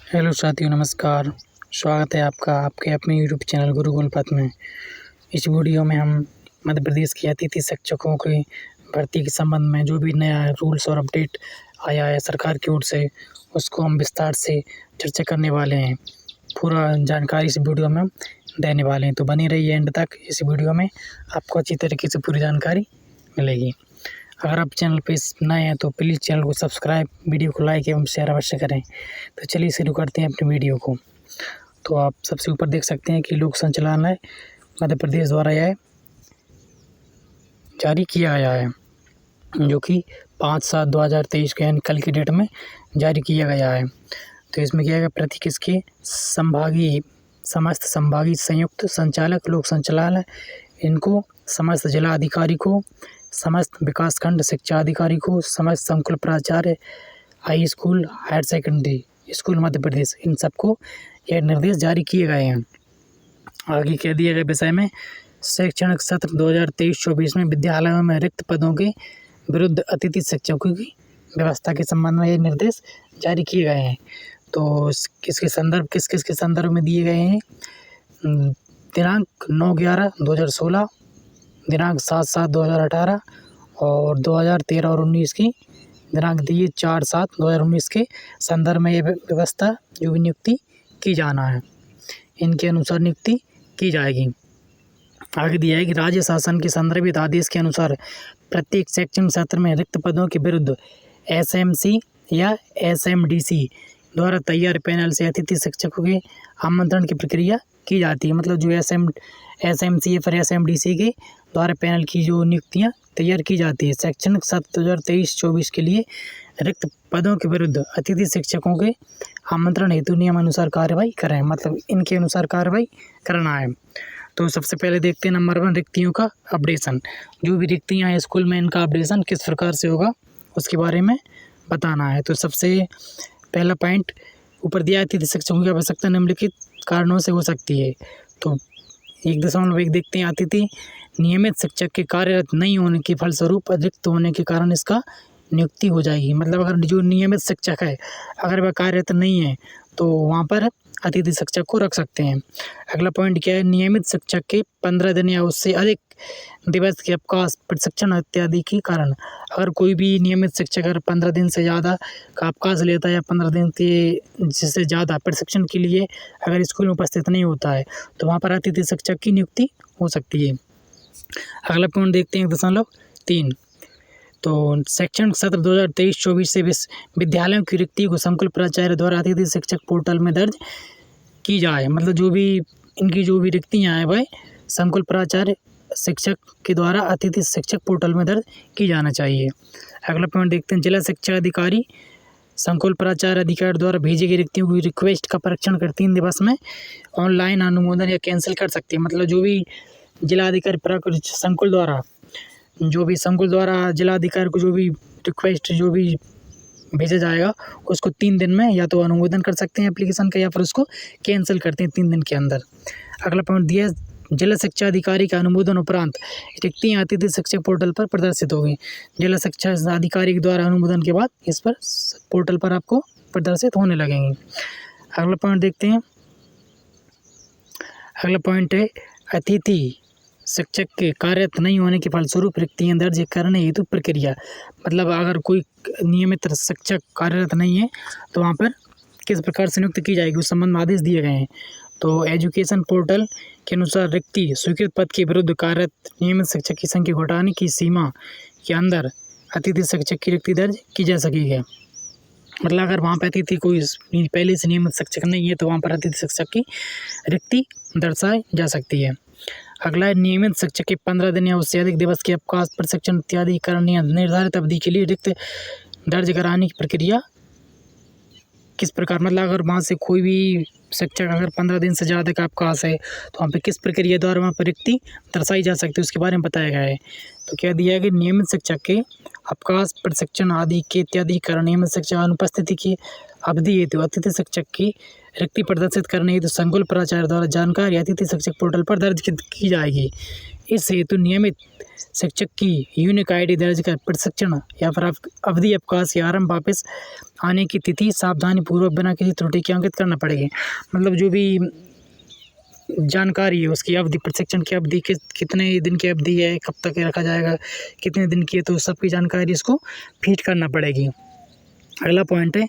Hello साथियों, नमस्कार। स्वागत है आपका आपके अपने यूट्यूब चैनल गुरुकुल पथ में। इस वीडियो में हम मध्य प्रदेश के अतिथि शिक्षकों की भर्ती के संबंध में जो भी नया रूल्स और अपडेट आया है सरकार की ओर से, उसको हम विस्तार से चर्चा करने वाले हैं। पूरा जानकारी इस वीडियो में हम देने वाले हैं, तो बने रहिए एंड तक। इस वीडियो में आपको अच्छी तरीके से पूरी जानकारी मिलेगी। अगर आप चैनल पे नए हैं तो प्लीज़ चैनल को सब्सक्राइब, वीडियो को लाइक एवं शेयर अवश्य करें। तो चलिए शुरू करते हैं अपनी वीडियो को। तो आप सबसे ऊपर देख सकते हैं कि लोक संचालनालय मध्य प्रदेश द्वारा यह जारी किया गया है, जो कि 5/7/2023 के यानी कल की डेट में जारी किया गया है। तो इसमें क्या है, प्रति किसके समस्त संभागीय संयुक्त संचालक लोक संचालनालय, इनको समस्त जिला अधिकारी को, समस्त विकासखंड शिक्षा अधिकारी को, समस्त संकुल प्राचार्य, high school, higher secondary school Madhya Pradesh, इन सबको यह निर्देश जारी किए गए हैं। आगे कह दिए गए विषय में, शैक्षणिक सत्र 2023-24 में विद्यालयों में रिक्त पदों के विरुद्ध अतिथि शिक्षकों की व्यवस्था के संबंध में ये निर्देश जारी किए गए हैं। तो किसके संदर्भ में दिए गए हैं? दिनांक 9/11/2016, दिनांक 7/7/2018 और 2013 और 19 की दिनांक दिए 4/7/2019 के संदर्भ में ये व्यवस्था जो भी नियुक्ति की जाना है, इनके अनुसार नियुक्ति की जाएगी। आगे दिया है कि राज्य शासन के संदर्भित आदेश के अनुसार प्रत्येक शैक्षणिक सत्र में रिक्त पदों के विरुद्ध एसएमसी या एसएमडीसी द्वारा तैयार पैनल से अतिथि शिक्षकों के आमंत्रण की प्रक्रिया की जाती है। मतलब जो एसएमसी या फिर एसएमडीसी के द्वारा पैनल की जो नियुक्तियां तैयार की जाती है, शैक्षणिक सत्र 2023-24 के लिए रिक्त पदों के विरुद्ध अतिथि शिक्षकों के आमंत्रण हेतु नियमानुसार कार्रवाई करें। मतलब इनके अनुसार कार्रवाई करना है। तो सबसे पहले देखते हैं नंबर 1, रिक्तियों का अपडेशन। जो भी रिक्तियां हैं स्कूल में, इनका अपडेशन किस प्रकार से होगा उसके बारे में बताना है। तो सबसे पहला पॉइंट ऊपर दिया, अतिथि शिक्षकों की आवश्यकता निम्नलिखित कारणों से हो सकती है। तो 1.1 देखते हैं, अतिथि नियमित शिक्षक के कार्यरत नहीं होने के फलस्वरूप रिक्त होने के कारण इसका नियुक्ति हो जाएगी। मतलब अगर जो नियमित शिक्षक है, अगर वह कार्यरत नहीं है तो वहाँ पर अतिथि शिक्षक को रख सकते हैं। अगला पॉइंट क्या है, नियमित शिक्षक के 15 दिन या उससे अधिक दिवस के अवकाश, प्रशिक्षण इत्यादि के कारण, अगर कोई भी नियमित शिक्षक अगर 15 दिन से ज़्यादा का अवकाश लेता है या 15 दिन के जिससे ज़्यादा प्रशिक्षण के लिए अगर स्कूल में उपस्थित नहीं होता है, तो वहाँ पर अतिथि शिक्षक की नियुक्ति हो सकती है। अगला पॉइंट देखते हैं 1.3। तो शैक्षणिक सत्र 2023-24 से विद्यालयों की रिक्ति को संकुल प्राचार्य द्वारा अतिथि शिक्षक पोर्टल में दर्ज की जाए। मतलब जो भी इनकी जो भी रिक्तियाँ हैं वह संकुल प्राचार्य शिक्षक के द्वारा अतिथि शिक्षक पोर्टल में दर्ज की जाना चाहिए। अगला पॉइंट देखते हैं, जिला शिक्षा अधिकारी संकुल प्राचार्य अधिकारी द्वारा भेजी गई रिक्तियों की रिक्वेस्ट का परीक्षण कर 3 दिवस में ऑनलाइन अनुमोदन या कैंसिल कर सकते हैं। मतलब जो भी जिलाधिकारी संकुल द्वारा जिलाधिकारी को जो भी रिक्वेस्ट जो भी भेजा जाएगा उसको 3 दिन में या तो अनुमोदन कर सकते हैं एप्लीकेशन का, या फिर उसको कैंसिल करते हैं 3 दिन के अंदर। अगला पॉइंट दिया, जिला शिक्षा अधिकारी का अनुमोदन उपरांत रिक्तियाँ अतिथि शिक्षक पोर्टल पर प्रदर्शित होगी। जिला शिक्षा अधिकारी के द्वारा अनुमोदन के बाद इस पर पोर्टल पर आपको प्रदर्शित होने लगेंगी। अगला पॉइंट देखते हैं, अगला पॉइंट है, अतिथि शिक्षक के कार्यरत नहीं होने के फलस्वरूप रिक्तियाँ दर्ज करने हेतु प्रक्रिया। मतलब अगर कोई नियमित शिक्षक कार्यरत नहीं है तो वहाँ पर किस प्रकार से नियुक्त की जाएगी उस संबंध में आदेश दिए गए हैं। तो एजुकेशन पोर्टल के अनुसार रिक्ति स्वीकृत पद के विरुद्ध कार्यरत नियमित शिक्षक की संख्या घटाने की सीमा के अंदर अतिथि शिक्षक की रिक्ति दर्ज की जा सकेगी। मतलब अगर वहाँ पर अतिथि कोई पहले से नियमित शिक्षक नहीं है तो वहाँ पर अतिथि शिक्षक की रिक्ति दर्शाई जा सकती है। अगला है, नियमित शिक्षक के 15 दिन या उससे अधिक दिवस के अवकाश, प्रशिक्षण इत्यादि कारण निर्धारित अवधि के लिए रिक्त दर्ज कराने की प्रक्रिया किस प्रकार। मतलब अगर वहाँ से कोई भी शिक्षक अगर 15 दिन से ज़्यादा का अवकाश है तो वहाँ पे किस प्रक्रिया द्वारा वहाँ पर रिक्ति दर्शाई जा सकती है उसके बारे में बताया गया है। तो क्या दिया है कि नियमित शिक्षक के अवकाश, प्रशिक्षण आदि के इत्यादि कारण नियमित शिक्षक अनुपस्थिति के अवधि हेतु अतिथि शिक्षक की रिक्ति प्रदर्शित करने हेतु संकुल प्राचार्य द्वारा जानकारी अतिथि शिक्षक पोर्टल पर दर्ज की जाएगी। इस हेतु नियमित शिक्षक की यूनिक आईडी दर्ज कर प्रशिक्षण या फिर अवधि अवकाश या आरंभ वापस आने की तिथि सावधानी पूर्वक बिना किसी त्रुटि के अंकित करना पड़ेगी। मतलब जो भी जानकारी है उसकी अवधि, प्रशिक्षण की अवधि कितने दिन की अवधि है, कब तक रखा जाएगा, कितने दिन की है, तो सबकी जानकारी इसको फीड करना पड़ेगी। अगला पॉइंट है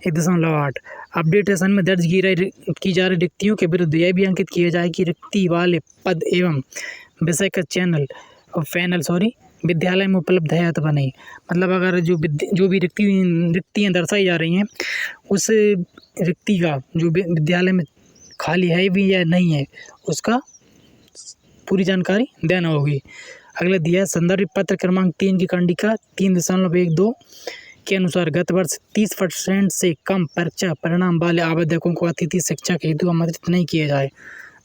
1.8 अपडेटेशन में दर्ज की जा रही रिक्तियों के विरुद्ध यह भी अंकित किया जाए कि रिक्ति वाले पद एवं विषय का पैनल विद्यालय में उपलब्ध है अथवा नहीं। मतलब अगर जो भी रिक्तियाँ दर्शाई जा रही हैं उस रिक्ति का जो विद्यालय में खाली है भी या नहीं है उसका पूरी जानकारी देना होगी। अगला दिया है संदर्भ पत्र क्रमांक 3 की कंडिका 3.12 के अनुसार गत वर्ष 30% से कम परीक्षा परिणाम वाले आवेदकों को अतिथि शिक्षक हेतु आमंत्रित नहीं किया जाए।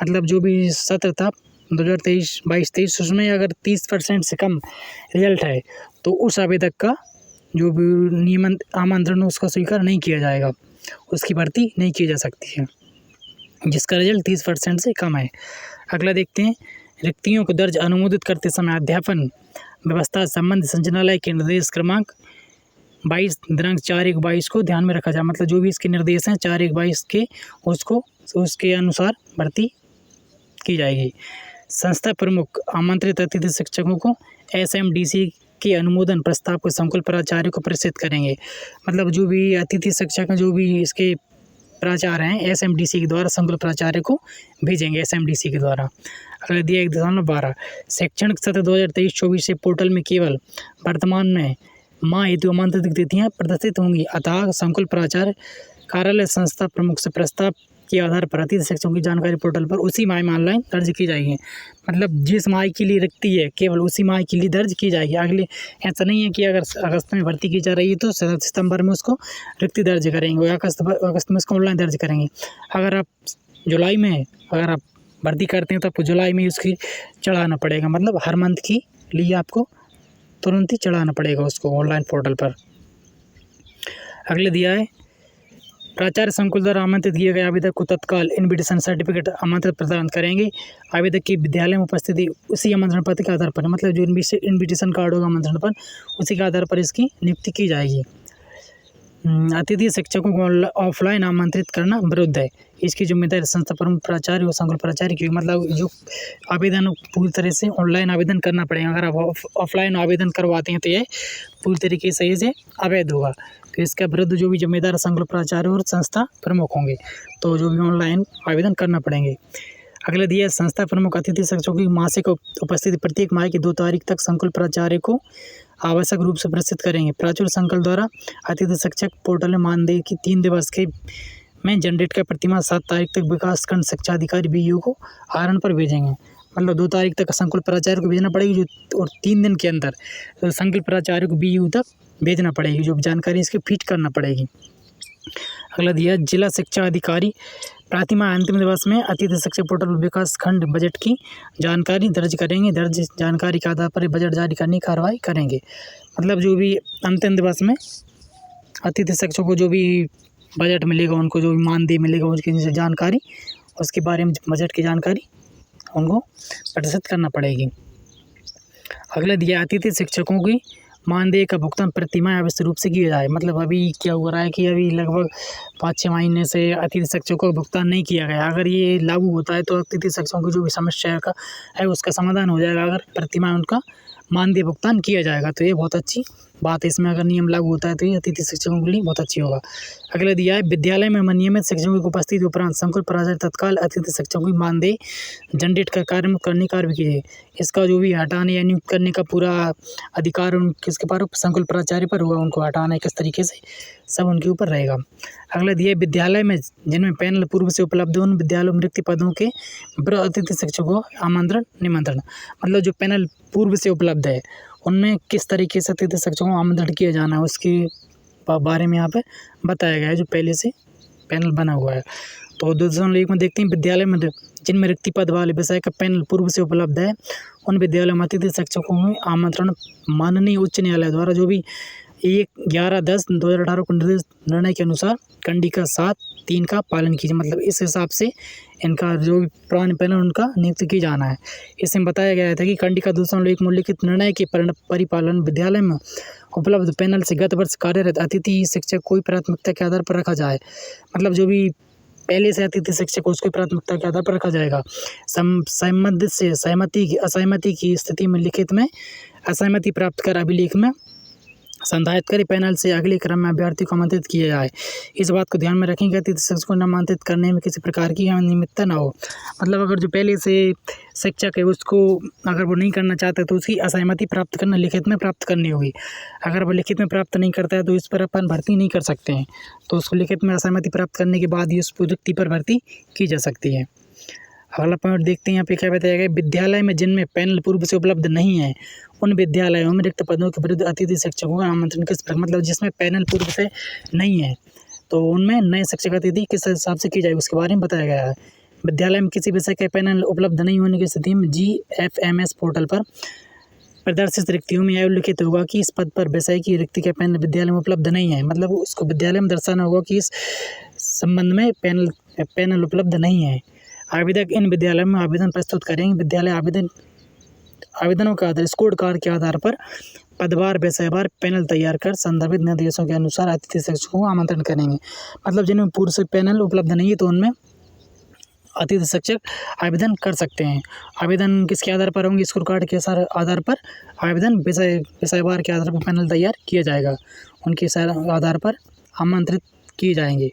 मतलब जो भी सत्र था 2023-22 उसमें अगर 30% से कम रिजल्ट है तो उस आवेदक का जो भी आमंत्रण उसका स्वीकार नहीं किया जाएगा, उसकी भर्ती नहीं की जा सकती है जिसका रिजल्ट 30% से कम है। अगला देखते हैं रिक्तियों को दर्ज अनुमोदित करते समय अध्यापन व्यवस्था संबंधी संचालनालय के निर्देश क्रमांक 22 दिनांक 4/1/22 को ध्यान में रखा जाए। मतलब जो भी इसके निर्देश हैं 4/1/22 के उसके अनुसार भर्ती की जाएगी। संस्था प्रमुख आमंत्रित अतिथि शिक्षकों को SMDC के अनुमोदन प्रस्ताव को संकुल प्राचार्य को प्रेषित करेंगे। मतलब जो भी अतिथि शिक्षक हैं, जो भी इसके प्राचार्य हैं, SMDC के द्वारा संकुल प्राचार्य को भेजेंगे SMDC के द्वारा। अगला दिया 1.12 शैक्षणिक सत्र 2023-24 से पोर्टल में केवल वर्तमान में माँ हेतु आमंत्रित तिथियाँ प्रदर्शित होंगी। अतः संकुल प्राचार्य कार्यालय संस्था प्रमुख से प्रस्ताव के आधार पर अतिथि शिक्षकों की जानकारी पोर्टल पर उसी माह में ऑनलाइन दर्ज की जाएगी। मतलब जिस माह के लिए रिक्ति है केवल उसी माह के लिए दर्ज की जाएगी। अगले ऐसा नहीं है कि अगर अगस्त में भर्ती की जा रही है तो सितंबर में उसको रिक्ति दर्ज करेंगे, अगस्त में उसको ऑनलाइन दर्ज करेंगे। अगर आप जुलाई में अगर आप भर्ती करते हैं तो आपको जुलाई में उसकी चढ़ाना पड़ेगा। मतलब हर मंथ के लिए आपको तुरंत ही चढ़ाना पड़ेगा उसको ऑनलाइन पोर्टल पर। अगले दिया है प्राचार्य संकुल द्वारा आमंत्रित किए गए आवेदक को तत्काल इन्विटेशन सर्टिफिकेट आमंत्रित प्रदान करेंगे। आवेदक की विद्यालय में उपस्थिति उसी आमंत्रण पत्र के आधार पर, मतलब जो इन्विटेशन कार्ड होगा आमंत्रण पर उसी के आधार पर इसकी नियुक्ति की जाएगी। अतिथि शिक्षकों को ऑफलाइन आमंत्रित करना विरुद्ध है। इसकी जिम्मेदारी संस्था प्रमुख प्राचार्य और संकुल प्राचार्य की। मतलब जो आवेदन पूरी तरह से ऑनलाइन आवेदन करना पड़ेगा। अगर आप ऑफलाइन आवेदन करवाते हैं तो यह पूरी तरीके से अवैध होगा। तो इसका विरुद्ध जो भी जिम्मेदार संकुल प्राचार्य और संस्था प्रमुख होंगे तो जो भी ऑनलाइन आवेदन करना पड़ेंगे। अगला दिया संस्था प्रमुख अतिथि शिक्षकों की मासिक उपस्थिति प्रत्येक माह की 2 तारीख तक संकुल प्राचार्य को आवश्यक रूप से प्रस्तुत करेंगे। प्राचार्य संकुल द्वारा अतिथि शिक्षक पोर्टल में मानदेय की 3 दिवस के में जनरेट का प्रतिमाह 7 तारीख तक विकासखंड शिक्षा अधिकारी BU को आहरण पर भेजेंगे। मतलब 2 तारीख तक संकुल प्राचार्य को भेजना पड़ेगी और 3 दिन के अंदर तो संकुल प्राचार्य को BU तक भेजना पड़ेगी, जो जानकारी इसकी फीड करना पड़ेगी। अगला दिया जिला शिक्षा अधिकारी प्रतिमाह अंतिम दिवस में अतिथि शिक्षक पोर्टल विकास खंड बजट की जानकारी दर्ज करेंगे। दर्ज जानकारी के आधार पर बजट जारी करने की कार्रवाई करेंगे। मतलब जो भी अंतिम दिवस में अतिथि शिक्षकों को जो भी बजट मिलेगा, उनको जो भी मानदेय मिलेगा उसकी जानकारी, उसके बारे में बजट की जानकारी उनको प्रदर्शित करना पड़ेगी। अगला दिया अतिथि शिक्षकों की मानदेय का भुगतान प्रतिमाह अवश्य रूप से किया जाए। मतलब अभी क्या हो रहा है कि अभी लगभग 5-6 महीने से अतिथि शिक्षकों का भुगतान नहीं किया गया। अगर ये लागू होता है तो अतिथि शिक्षकों की जो भी समस्या है उसका समाधान हो जाएगा। अगर प्रतिमाह उनका मानदेय भुगतान किया जाएगा तो ये बहुत अच्छी बात है। इसमें अगर नियम लागू होता है तो ये अतिथि शिक्षकों के लिए बहुत अच्छी होगा। अगला दिया है विद्यालय में अनियमित शिक्षकों की उपस्थिति उपरांत संकुल प्राचार्य तत्काल अतिथि शिक्षकों की मानदेय जनरेट का कार्य करने कार्य कीजिए। इसका जो भी हटाने या नियुक्त करने का पूरा अधिकार किसके पर, संकुल प्राचार्य पर होगा। उनको हटाना किस तरीके से सब उनके ऊपर रहेगा। अगला दिया विद्यालय में जिनमें पैनल पूर्व से उपलब्ध उन विद्यालयों में रिक्त पदों के अतिथि शिक्षकों आमंत्रण निमंत्रण। मतलब जो पैनल पूर्व से उपलब्ध है उनमें किस तरीके से अतिथि शिक्षकों को आमंत्रण किया जाना है उसके बारे में यहाँ पे बताया गया है, जो पहले से पैनल बना हुआ है। तो 2.1 में देखते हैं विद्यालय में जिनमें रिक्त पद वाले विषय का पैनल पूर्व से उपलब्ध है उन विद्यालयों में अतिथि शिक्षकों में आमंत्रण माननीय उच्च न्यायालय द्वारा जो भी 11/10/2018 को निर्णय के अनुसार कंडिका 7(3) का पालन कीजिए। मतलब इस हिसाब से इनका जो भी पुराने पैनल उनका नियुक्त किया जाना है। इसमें बताया गया था कि कंडिका 2.1 में उल्लिखित निर्णय के परिपालन विद्यालय में उपलब्ध पैनल से गत वर्ष कार्यरत अतिथि शिक्षक कोई प्राथमिकता के आधार पर रखा जाए। मतलब जो भी पहले से अतिथि शिक्षक को उसको प्राथमिकता के आधार पर रखा जाएगा। संबंधित से असहमति की स्थिति में लिखित में असहमति प्राप्त कर अभिलेख में संधारित करे पैनल से अगले क्रम में अभ्यर्थी को आमंत्रित किया जाए। इस बात को ध्यान में रखेंगे अतिथि शिक्षक को नामांकित करने में किसी प्रकार की अनियमितता न हो। मतलब अगर जो पहले से शिक्षक है उसको अगर वो नहीं करना चाहता तो उसकी असहमति प्राप्त करना लिखित में प्राप्त करनी होगी। अगर वो लिखित में प्राप्त नहीं करता है तो इस पर अपन भर्ती नहीं कर सकते हैं। तो उसको लिखित में असहमति प्राप्त करने के बाद ही उस व्यक्ति पर भर्ती की जा सकती है। अगला पॉइंट देखते हैं यहाँ पे क्या बताया गया। विद्यालय में जिनमें पैनल पूर्व से उपलब्ध नहीं है उन विद्यालयों में रिक्त पदों के विरुद्ध अतिथि शिक्षकों का आमंत्रण किस प्रकार, मतलब जिसमें पैनल पूर्व से नहीं है तो उनमें नए शिक्षक अतिथि किस हिसाब से की जाएगी उसके बारे में बताया गया है। विद्यालय में किसी विषय के पैनल उपलब्ध नहीं होने की स्थिति में GFMS पोर्टल पर प्रदर्शित रिक्तियों में यह उल्लिखित होगा कि इस पद पर विषय की रिक्ति के पैनल विद्यालय में उपलब्ध नहीं है। मतलब उसको विद्यालय में दर्शाना होगा कि इस संबंध में पैनल उपलब्ध नहीं है। आवेदक इन विद्यालयों में आवेदन प्रस्तुत करेंगे। विद्यालय आवेदनों के आधार स्कोर कार्ड के आधार पर पदवार विषयवार पैनल तैयार कर संदर्भित निर्देशों के अनुसार अतिथि शिक्षकों को आमंत्रण करेंगे। मतलब जिनमें पूर्व से पैनल उपलब्ध नहीं है तो उनमें अतिथि शिक्षक आवेदन कर सकते हैं। आवेदन किसके आधार पर होंगे? स्कोर कार्ड के आधार पर आवेदन विषयवार के आधार पर पैनल तैयार किया जाएगा, उनके आधार पर आमंत्रित किए जाएंगे।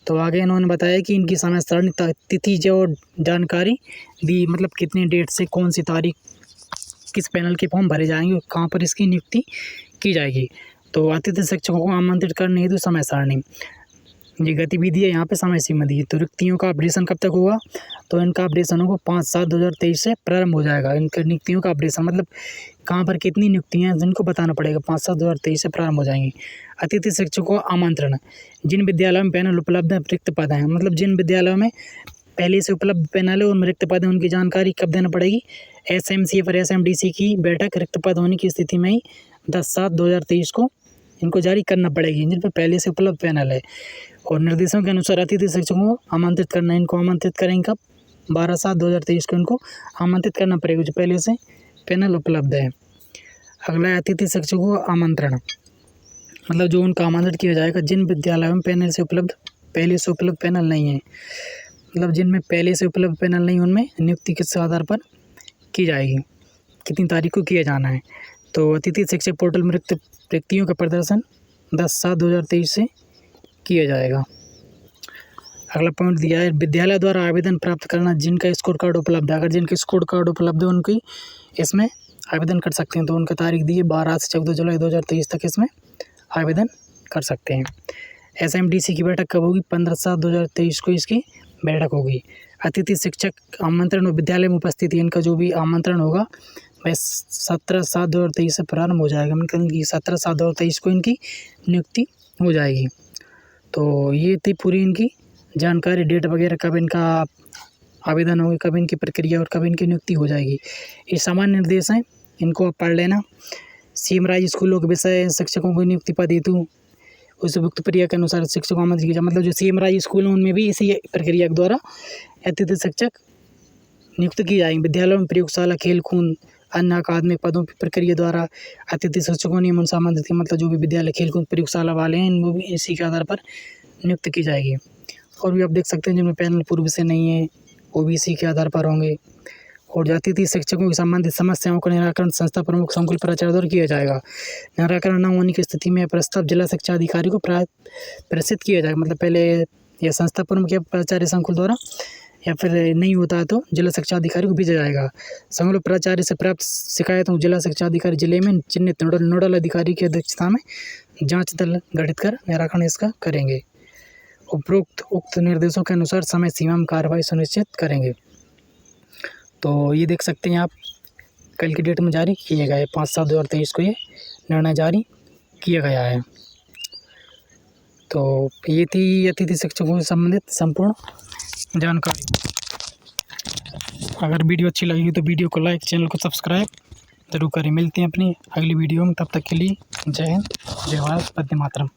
तो आगे इन्होंने बताया कि इनकी समय सारणी तिथि जो जानकारी दी, मतलब कितनी डेट से कौन सी तारीख किस पैनल के फॉर्म भरे जाएंगे, कहाँ पर इसकी नियुक्ति की जाएगी। तो अतिथि शिक्षकों को आमंत्रित करने हेतु समय सारणी, ये गतिविधि है, यहाँ पे समय सीमा दी है। तो रिक्तियों का अपडेशन कब तक होगा? तो इनका अपडेशन होगा 5/7/2023 से प्रारंभ हो जाएगा। इनके नियुक्तियों का अपडेशन मतलब कहाँ पर कितनी नियुक्तियाँ जिनको बताना पड़ेगा, 5/7/2023 से प्रारंभ हो जाएंगी। अतिथि शिक्षकों को आमंत्रण, जिन विद्यालयों में पैनल उपलब्ध है रिक्त पद हैं, मतलब जिन विद्यालयों में पहले से उपलब्ध पैनल है उनमें रिक्त पद है, उनकी जानकारी कब देना पड़ेगी? SMC और SMDC की बैठक रिक्त पद होने की स्थिति में ही 10/7/2023 को इनको जारी करना पड़ेगी, जिन पर पहले से उपलब्ध पैनल है। और निर्देशों के अनुसार अतिथि शिक्षकों को आमंत्रित करना, इनको आमंत्रित करेंगे कब? 12/7/2023 को इनको आमंत्रित करना पड़ेगा जो पहले से पैनल उपलब्ध है। अगला है अतिथि शिक्षकों को आमंत्रण, मतलब जो उनका आमंत्रित किया जाएगा जिन विद्यालयों में पहले से उपलब्ध पैनल नहीं है, मतलब जिनमें पहले से उपलब्ध पैनल नहीं उनमें नियुक्ति किस आधार पर की जाएगी, कितनी तारीख को किया जाना है। तो अतिथि शिक्षक पोर्टल में रिक्तियों का प्रदर्शन 10/7/2023 से किया जाएगा। अगला पॉइंट दिया है विद्यालय द्वारा आवेदन प्राप्त करना, जिनका स्कोर कार्ड उपलब्ध है, अगर जिनके स्कोर कार्ड उपलब्ध है उनकी इसमें आवेदन कर सकते हैं। तो उनका तारीख दी है 12 से 14 जुलाई 2023 तक इसमें आवेदन कर सकते हैं। SMDC की बैठक कब होगी? 15/7/2023 को इसकी बैठक होगी। अतिथि शिक्षक आमंत्रण और विद्यालय में उपस्थिति, इनका जो भी आमंत्रण होगा वह 17/7/2023 से प्रारंभ हो जाएगा, मतलब कि 17/7/2023 को इनकी नियुक्ति हो जाएगी। तो ये थी पूरी इनकी जानकारी, डेट वगैरह, कब इनका आवेदन होगा, कब इनकी प्रक्रिया और कब इनकी नियुक्ति हो जाएगी। ये सामान्य निर्देश हैं, इनको आप पढ़ लेना। CM राज्य स्कूलों के विषय शिक्षकों को नियुक्ति पद हेतु उस उक्त प्रक्रिया के अनुसार शिक्षकों को आमंत्रित किया जाए। मतलब जो CM राज्य स्कूल हैं उनमें भी इसी प्रक्रिया के द्वारा अतिथि शिक्षक नियुक्त किए जाएंगे। विद्यालयों में प्रयोगशाला, खेल कूद, अन्य अकादमिक पदों की प्रक्रिया द्वारा अतिथि शिक्षकों ने नियमन आमंत्रित किया। मतलब जो भी विद्यालय खेल कूद प्रयोगशाला वाले हैं इनको भी इसी के आधार पर नियुक्त की जाएगी। और भी आप देख सकते हैं जिनमें पैनल पूर्व से नहीं है वो भी इसी के आधार पर होंगे। और जो अतिथि शिक्षकों की संबंधित समस्याओं का निराकरण संस्था प्रमुख संकुल प्राचार्य द्वारा किया जाएगा। निराकरण न होने की स्थिति में प्रस्ताव जिला शिक्षा अधिकारी को प्रेषित किया जाएगा। मतलब पहले यह संस्था प्रमुख या प्राचार्य संकुल द्वारा, या फिर नहीं होता है तो जिला शिक्षा अधिकारी को भेजा जाएगा। संकुल प्राचार्य से प्राप्त शिकायतों जिला शिक्षा अधिकारी जिले में चिन्हित नोडल अधिकारी की अध्यक्षता में जाँच दल गठित कर निराकरण इसका करेंगे। उक्त निर्देशों के अनुसार समय सीमा में कार्रवाई सुनिश्चित करेंगे। तो ये देख सकते हैं आप, कल की डेट में जारी किए गए 5/7/2023 को ये निर्णय जारी किया गया है। तो ये थी अतिथि शिक्षकों से संबंधित संपूर्ण जानकारी। अगर वीडियो अच्छी लगी तो वीडियो को लाइक, चैनल को सब्सक्राइब ज़रूर करें। मिलते हैं अपनी अगली वीडियो में, तब तक के लिए जय हिंद, जय भारत, वंदे मातरम।